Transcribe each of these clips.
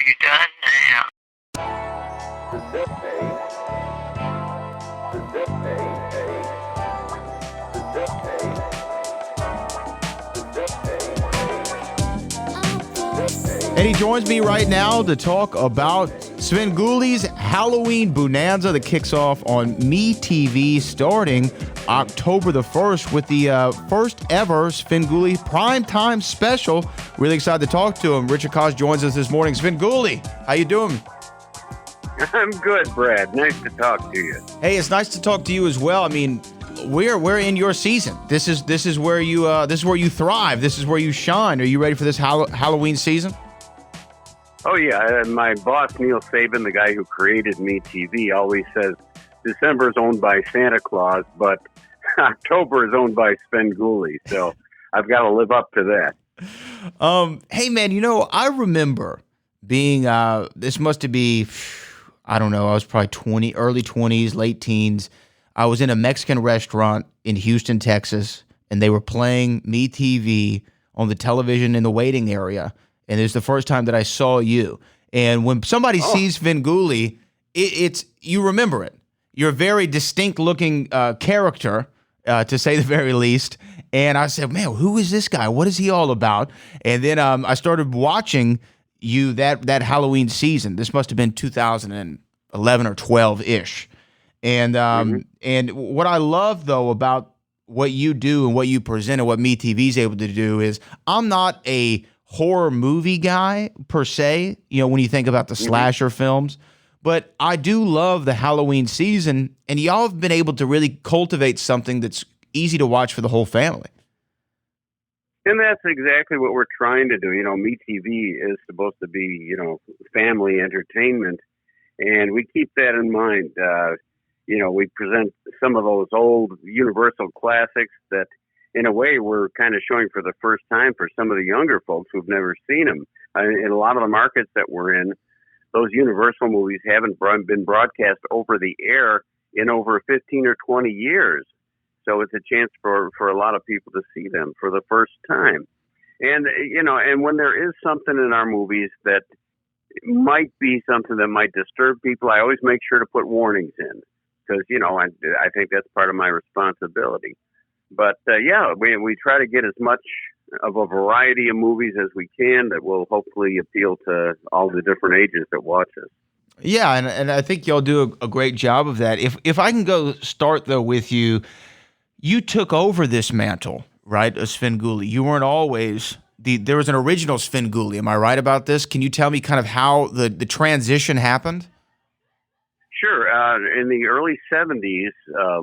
You done now? And he joins me right now to talk about Svengoolie's Halloween Bonanza that kicks off on MeTV starting October the 1st with the first ever Svengoolie primetime special. Really excited to talk to him. Rich Koz joins us this morning. Svengoolie, how you doing? I'm good, Brad. Nice to talk to you. Hey, it's nice to talk to you as well. I mean, we're in your season. This is where you thrive. This is where you shine. Are you ready for this Halloween season? Oh, yeah. My boss, Neil Saban, the guy who created MeTV, always says December is owned by Santa Claus, but October is owned by Svengoolie. So I've got to live up to that. Hey, man, I remember being, this must be, I don't know, I was probably early 20s, late teens. I was in a Mexican restaurant in Houston, Texas, and they were playing MeTV on the television in the waiting area. And it was the first time that I saw you. And when somebody sees Svengoolie, it's you remember it. You're a very distinct-looking character, to say the very least. And I said, man, who is this guy? What is he all about? And then I started watching you that Halloween season. This must have been 2011 or 12-ish. And and what I love, though, about what you do and what you present and what MeTV is able to do is I'm not a horror movie guy per se, when you think about the slasher films, but I do love the Halloween season, and y'all have been able to really cultivate something that's easy to watch for the whole family. And that's exactly what we're trying to do. MeTV is supposed to be, family entertainment, and we keep that in mind. We present some of those old Universal classics that, in a way, we're kind of showing for the first time for some of the younger folks who've never seen them. In a lot of the markets that we're in, those Universal movies haven't been broadcast over the air in over 15 or 20 years. So it's a chance for a lot of people to see them for the first time. And, and when there is something in our movies that might be something that might disturb people, I always make sure to put warnings in because, I think that's part of my responsibility. But, we try to get as much of a variety of movies as we can that will hopefully appeal to all the different ages that watch us. Yeah, and I think y'all do a great job of that. If I can go start, though, with you, you took over this mantle, right, of Svengoolie. You weren't always there was an original Svengoolie. Am I right about this? Can you tell me kind of how the transition happened? Sure. In the early 70s,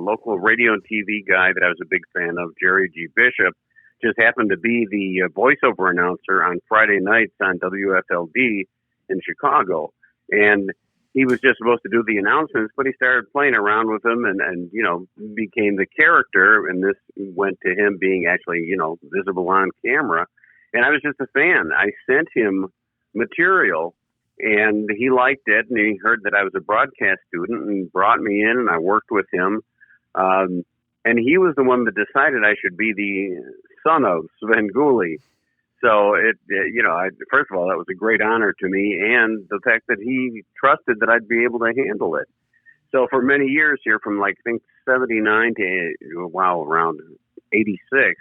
local radio and TV guy that I was a big fan of, Jerry G. Bishop, just happened to be the voiceover announcer on Friday nights on WFLD in Chicago. And he was just supposed to do the announcements, but he started playing around with them and became the character. And this went to him being actually, visible on camera. And I was just a fan. I sent him material. And he liked it, and he heard that I was a broadcast student and brought me in, and I worked with him. And he was the one that decided I should be the son of Svengoolie. So, first of all, that was a great honor to me, and the fact that he trusted that I'd be able to handle it. So for many years here, from I think 79 to, around 86,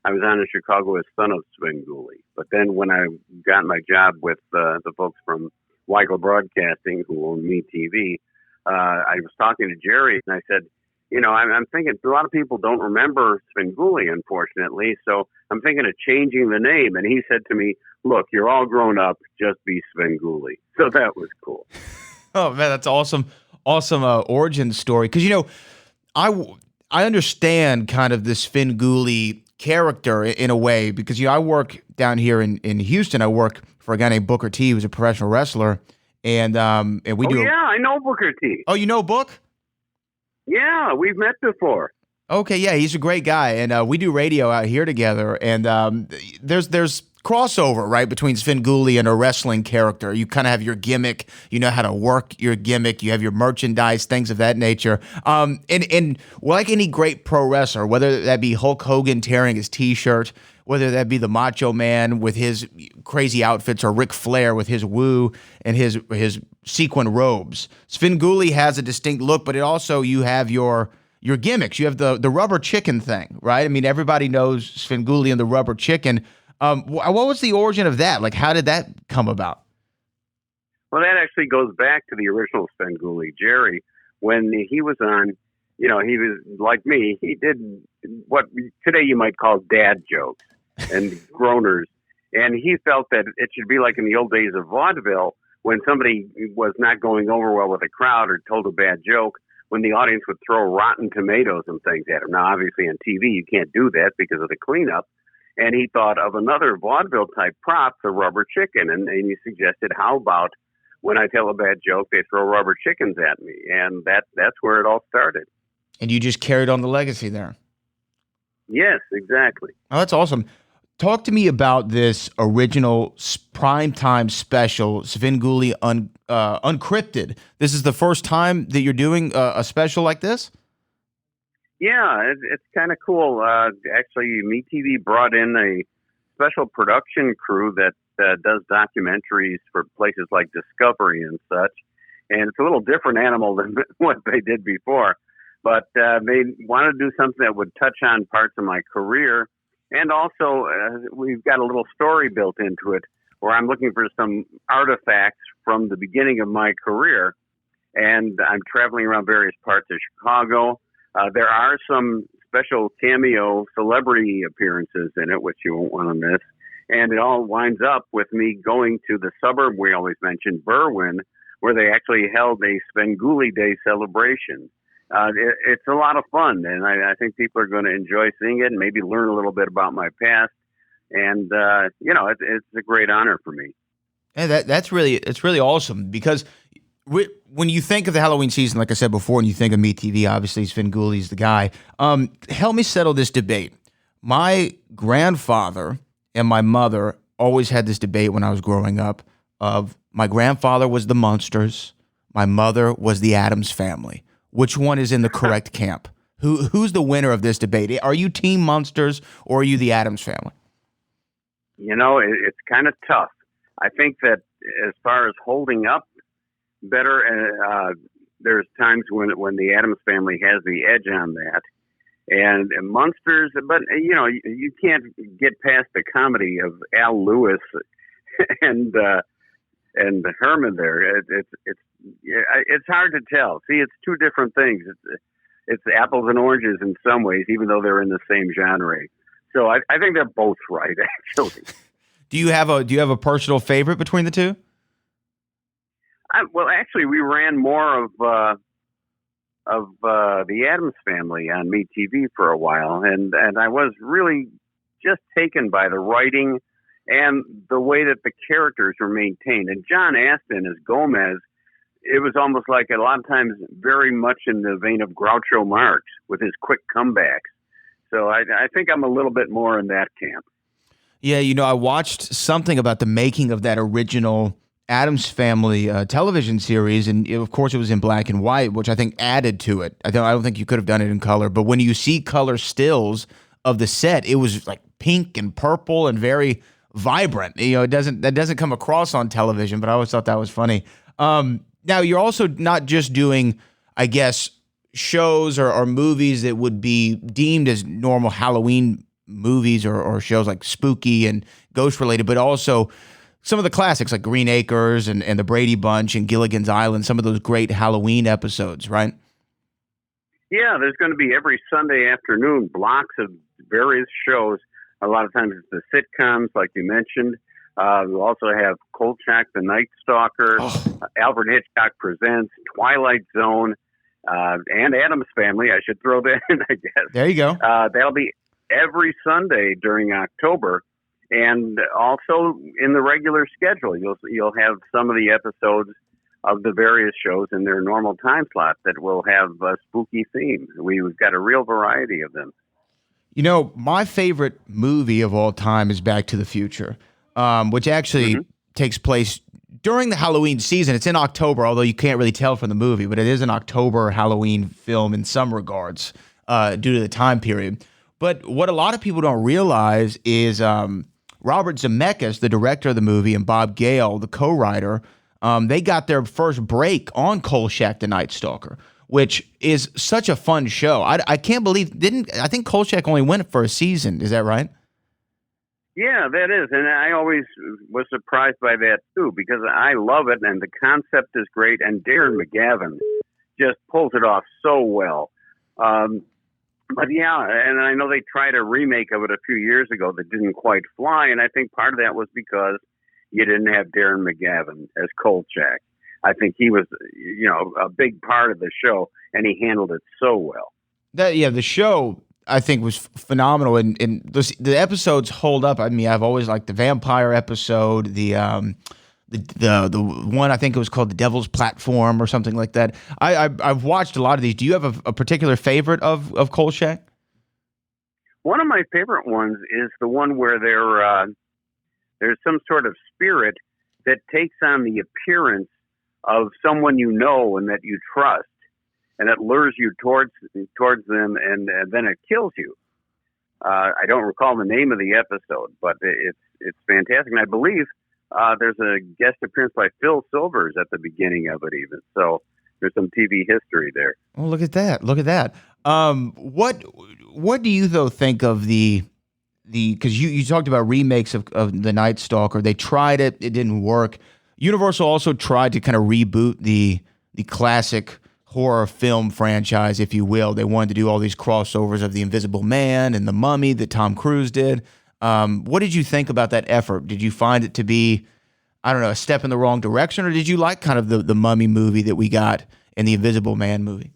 I was on in Chicago as son of Svengoolie. But then when I got my job with the folks from Weigel Broadcasting, who own MeTV, I was talking to Jerry, and I said, I'm thinking a lot of people don't remember Svengoolie, unfortunately, so I'm thinking of changing the name. And he said to me, look, you're all grown up, just be Svengoolie. So that was cool. Oh, man, that's awesome. Awesome origin story. Because, I understand kind of this Svengoolie character in a way, because I work down here in Houston. I work for a guy named Booker T, who's a professional wrestler, and we do. Yeah, I know Booker T. Oh, you know Book? Yeah, we've met before. Okay, yeah, he's a great guy, and we do radio out here together. And there's crossover, right, between Svengoolie and a wrestling character. You kind of have your gimmick, you know how to work your gimmick, you have your merchandise, things of that nature. And like any great pro wrestler, whether that be Hulk Hogan tearing his T-shirt, whether that be the Macho Man with his crazy outfits or Ric Flair with his woo and his sequin robes. Svengoolie has a distinct look, but it also, you have your gimmicks. You have the rubber chicken thing, right? I mean, everybody knows Svengoolie and the rubber chicken. What was the origin of that? Like, how did that come about? Well, that actually goes back to the original Svengoolie, Jerry. When he was on, he was like me. He did what today you might call dad jokes and groaners. And he felt that it should be like in the old days of vaudeville, when somebody was not going over well with a crowd or told a bad joke, when the audience would throw rotten tomatoes and things at him. Now, obviously on TV, you can't do that because of the cleanup. And he thought of another vaudeville type prop, the rubber chicken. And he suggested, how about when I tell a bad joke, they throw rubber chickens at me? And that's where it all started. And you just carried on the legacy there. Yes, exactly. Oh, that's awesome. Talk to me about this original primetime special, Svengoolie Uncrypted. This is the first time that you're doing a special like this? Yeah, it's kind of cool. Actually, MeTV brought in a special production crew that does documentaries for places like Discovery and such. And it's a little different animal than what they did before. But they wanted to do something that would touch on parts of my career. And also, we've got a little story built into it where I'm looking for some artifacts from the beginning of my career. And I'm traveling around various parts of Chicago. There are some special cameo celebrity appearances in it, which you won't want to miss. And it all winds up with me going to the suburb we always mention, Berwyn, where they actually held a Svengoolie Day celebration. It's a lot of fun, and I think people are going to enjoy seeing it and maybe learn a little bit about my past. And, it's a great honor for me. Yeah, it's really awesome, because when you think of the Halloween season, like I said before, and you think of MeTV, obviously Svengoolie's the guy. Help me settle this debate. My grandfather and my mother always had this debate when I was growing up of my grandfather was the Munsters, my mother was the Addams Family. Which one is in the correct camp? Who's the winner of this debate? Are you Team Munsters or are you the Addams Family? It's kind of tough. I think that as far as holding up better, there's times when the Addams Family has the edge on that. And Munsters, but you can't get past the comedy of Al Lewis and Herman there. It's hard to tell. See, it's two different things. It's apples and oranges in some ways, even though they're in the same genre. So I think they're both right, actually. Do you have a personal favorite between the two? Well, actually, we ran more of the Addams Family on MeTV for a while, and I was really just taken by the writing and the way that the characters were maintained. And John Astin as Gomez, it was almost like a lot of times very much in the vein of Groucho Marx with his quick comebacks. So I think I'm a little bit more in that camp. Yeah, I watched something about the making of that original Addams Family television series, and of course it was in black and white, which I think added to it. I don't think you could have done it in color, but when you see color stills of the set, it was like pink and purple and very vibrant. That doesn't come across on television, but I always thought that was funny. Now you're also not just doing, I guess, shows or movies that would be deemed as normal Halloween movies or shows like spooky and ghost related, but also some of the classics like Green Acres and the Brady Bunch and Gilligan's Island, some of those great Halloween episodes, right? Yeah, there's going to be every Sunday afternoon blocks of various shows. A lot of times it's the sitcoms, like you mentioned. We'll also have Kolchak the Night Stalker, Alfred Hitchcock Presents, Twilight Zone, and Addams Family. I should throw that in, I guess. There you go. That'll be every Sunday during October. And also in the regular schedule, you'll have some of the episodes of the various shows in their normal time slot that will have a spooky theme. We've got a real variety of them. My favorite movie of all time is Back to the Future, which actually takes place during the Halloween season. It's in October, although you can't really tell from the movie, but it is an October Halloween film in some regards due to the time period. But what a lot of people don't realize is Robert Zemeckis, the director of the movie, and Bob Gale, the co-writer, they got their first break on Kolchak the Night Stalker, which is such a fun show. I can't believe I think Kolchak only went for a season. Is that right? Yeah, that is. And I always was surprised by that, too, because I love it, and the concept is great, and Darren McGavin just pulls it off so well. But yeah, and I know they tried a remake of it a few years ago that didn't quite fly, and I think part of that was because you didn't have Darren McGavin as Kolchak. I think he was, a big part of the show, and he handled it so well. The show I think was phenomenal, and the episodes hold up. I mean, I've always liked the vampire episode, the one, I think it was called The Devil's Platform or something like that. I've watched a lot of these. Do you have a particular favorite of Kolchak? One of my favorite ones is the one where there's some sort of spirit that takes on the appearance of someone you know and that you trust, and it lures you towards them, and then it kills you. I don't recall the name of the episode, but it's fantastic, and I believe there's a guest appearance by Phil Silvers at the beginning of it, even. So there's some TV history there. Oh, look at that! Look at that. What do you though think of the because you talked about remakes of the Night Stalker? They tried it didn't work. Universal also tried to kind of reboot the classic horror film franchise, if you will. They wanted to do all these crossovers of The Invisible Man and The Mummy that Tom Cruise did. What did you think about that effort? Did you find it to be, I don't know, a step in the wrong direction, or did you like kind of the Mummy movie that we got and The Invisible Man movie?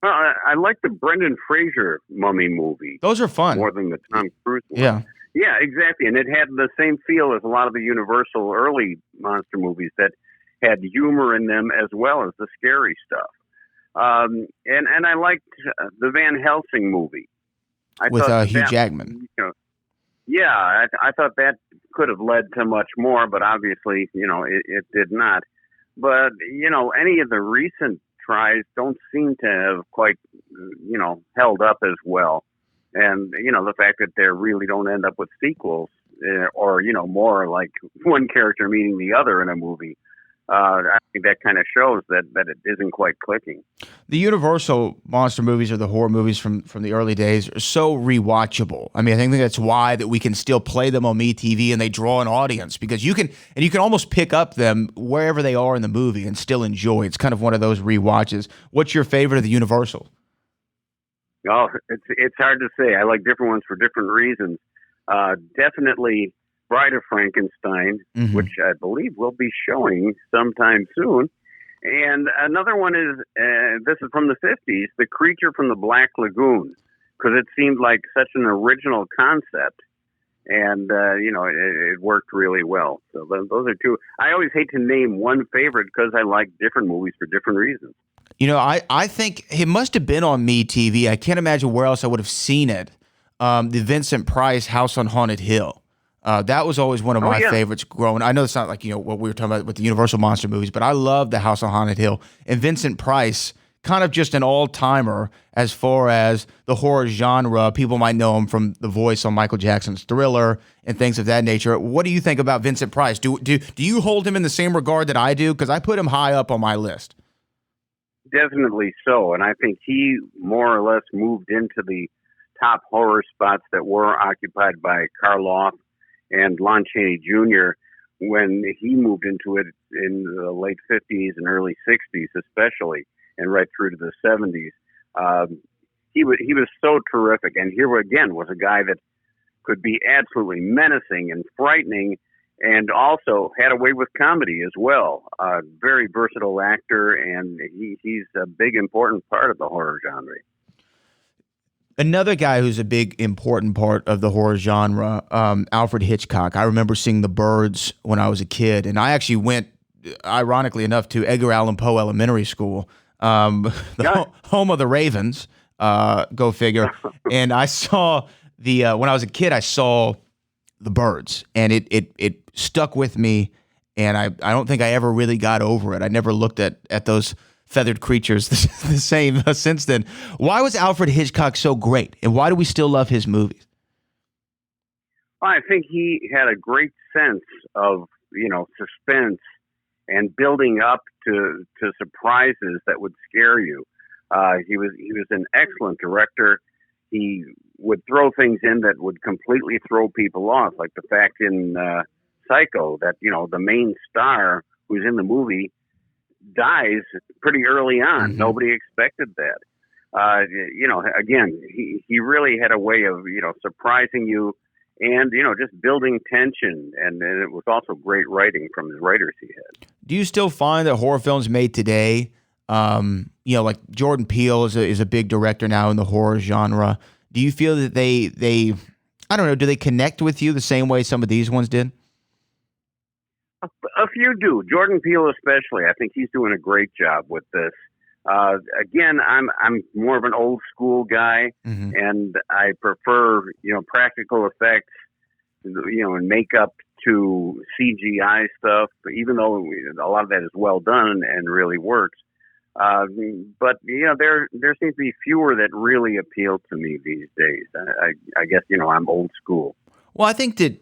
Well, I like the Brendan Fraser Mummy movie. Those are fun. More than the Tom Cruise one. Yeah. Yeah, exactly. And it had the same feel as a lot of the Universal early monster movies that had humor in them as well as the scary stuff. And I liked the Van Helsing movie. With Hugh Jackman. I thought that could have led to much more, but obviously, it did not. But, any of the recent tries don't seem to have quite, held up as well. And, the fact that they really don't end up with sequels or, more like one character meeting the other in a movie. I think that kind of shows that it isn't quite clicking. The Universal monster movies or the horror movies from the early days are so rewatchable. I mean, I think that's why that we can still play them on MeTV and they draw an audience, because you can almost pick up them wherever they are in the movie and still enjoy. It's kind of one of those rewatches. What's your favorite of the Universal? Oh, it's hard to say. I like different ones for different reasons. Definitely Bride of Frankenstein, mm-hmm. which I believe will be showing sometime soon. And another one is, this is from the 50s, The Creature from the Black Lagoon, because it seemed like such an original concept. And, it worked really well. So those are two. I always hate to name one favorite because I like different movies for different reasons. I think it must have been on MeTV. I can't imagine where else I would have seen it. The Vincent Price House on Haunted Hill. That was always one of my favorites growing. I know it's not like, what we were talking about with the Universal monster movies, but I love the House on Haunted Hill. And Vincent Price, kind of just an all-timer as far as the horror genre. People might know him from the voice on Michael Jackson's Thriller and things of that nature. What do you think about Vincent Price? Do you hold him in the same regard that I do? Because I put him high up on my list. Definitely so. And I think he more or less moved into the top horror spots that were occupied by Karloff and Lon Chaney Jr. when he moved into it in the late 50s and early 60s especially, and right through to the 70s. He was so terrific. And here again was a guy that could be absolutely menacing and frightening, and also had a way with comedy as well. Very versatile actor, and he's a big, important part of the horror genre. Another guy who's a big, important part of the horror genre, Alfred Hitchcock. I remember seeing The Birds when I was a kid, and I actually went, ironically enough, to Edgar Allan Poe Elementary School, home of the Ravens, go figure. And I saw when I was a kid, I saw The Birds, and it stuck with me, and I don't think I ever really got over it. I never looked at those feathered creatures the same since then. Why was Alfred Hitchcock so great, and why do we still love his movies? Well, I think he had a great sense of, suspense and building up to surprises that would scare you. He was an excellent director. He would throw things in that would completely throw people off, like the fact in Psycho that, the main star who's in the movie dies pretty early on. Mm-hmm. Nobody expected that. Again, he really had a way of, surprising you and, just building tension. And it was also great writing from his writers he had. Do you still find that horror films made today, like Jordan Peele is a big director now in the horror genre. Do you feel that they I don't know, do they connect with you the same way some of these ones did? A few do. Jordan Peele especially. I think he's doing a great job with this. Again, I'm more of an old school guy, mm-hmm. and I prefer, practical effects, and makeup to CGI stuff, even though a lot of that is well done and really works. But there seems to be fewer that really appeal to me these days. I guess, I'm old school. Well, I think that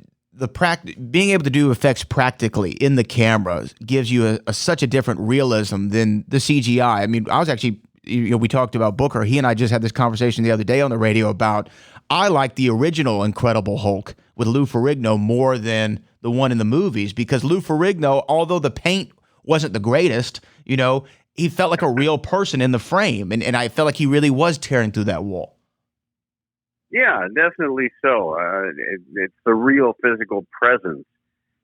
being able to do effects practically in the camera gives you such a different realism than the CGI. I mean, I was actually, we talked about Booker. He and I just had this conversation the other day on the radio about I like the original Incredible Hulk with Lou Ferrigno more than the one in the movies, because Lou Ferrigno, although the paint wasn't the greatest, he felt like a real person in the frame, and I felt like he really was tearing through that wall. Yeah, definitely so. It's the real physical presence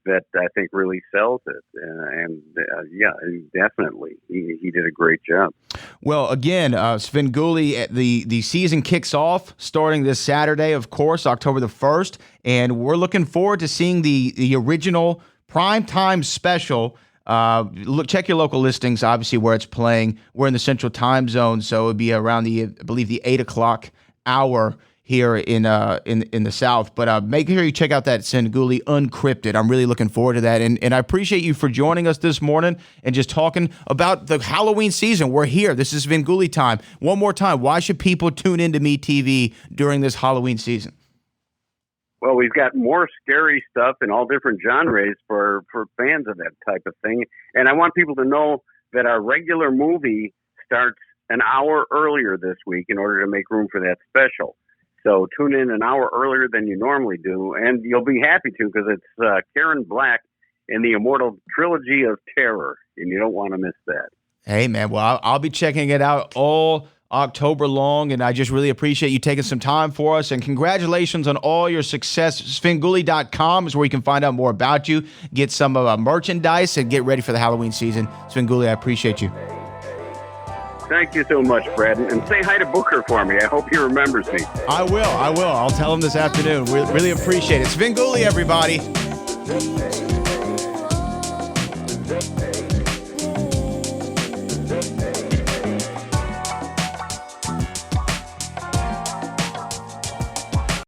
that I think really sells it. Definitely. He did a great job. Well, again, Svengoolie, the season kicks off starting this Saturday, of course, October the 1st, and we're looking forward to seeing the original primetime special. Check your local listings, obviously, where it's playing. We're in the Central Time Zone, so it would be around the 8 o'clock hour here in the South. But make sure you check out that Svengoolie Uncrypted. I'm really looking forward to that. And I appreciate you for joining us this morning and just talking about the Halloween season. We're here. This is Svengoolie time. One more time, why should people tune into MeTV during this Halloween season? Well, we've got more scary stuff in all different genres for fans of that type of thing. And I want people to know that our regular movie starts an hour earlier this week in order to make room for that special. So tune in an hour earlier than you normally do, and you'll be happy to, because it's Karen Black in the immortal Trilogy of Terror, and you don't want to miss that. Hey, man, well, I'll be checking it out all October long, and I just really appreciate you taking some time for us, and congratulations on all your success. Svengoolie.com is where you can find out more about you, get some merchandise, and get ready for the Halloween season. Svengoolie, I appreciate you. Thank you so much, Brad. And say hi to Booker for me. I hope he remembers me. I will. I'll tell him this afternoon. We really appreciate it. Svengoolie, everybody.